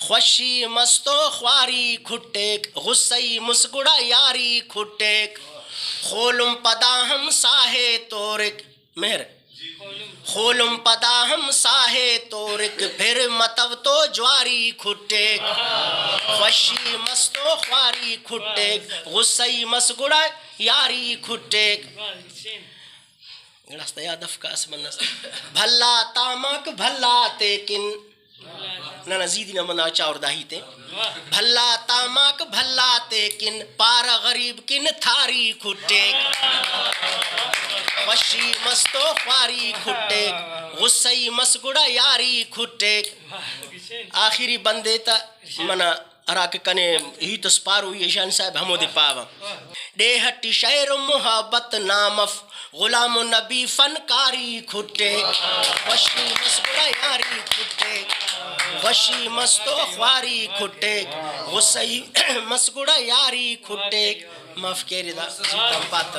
خوشی مستو خواری کھٹیک غصی مسگڑا یاری کھٹیک خولم پدا ہم ساہے تورک مہر خولم پدا ہم ساہے تورک پھر متو تو جواری کھٹیک خوشی مستو خواری کھٹیک غصی مسگڑا یاری کھٹیک گڑاستا یاد افکاس منس بھلا تامک بھلا تیکن نہ زیدی نہ منا چاور داہی تے بھلا تامک بھلا تیکن پارا غریب کن تھاری کھٹیک خوشی مستو خواری کھٹیک غصی مسگڑا یاری کھٹیک آخری بندے تا منا اراک کنے ہی تسپارو یہ شان صاحب ہمو دے پاوا ڈیہٹی شعر محبت نامف غلام نبی فنکاری کھٹیک خوشی مسگڑا یاری کھٹیک خوشی مستو خواری کھٹیک غصی مسگڑا یاری کھٹیک مف کیری دا زیتم پاتا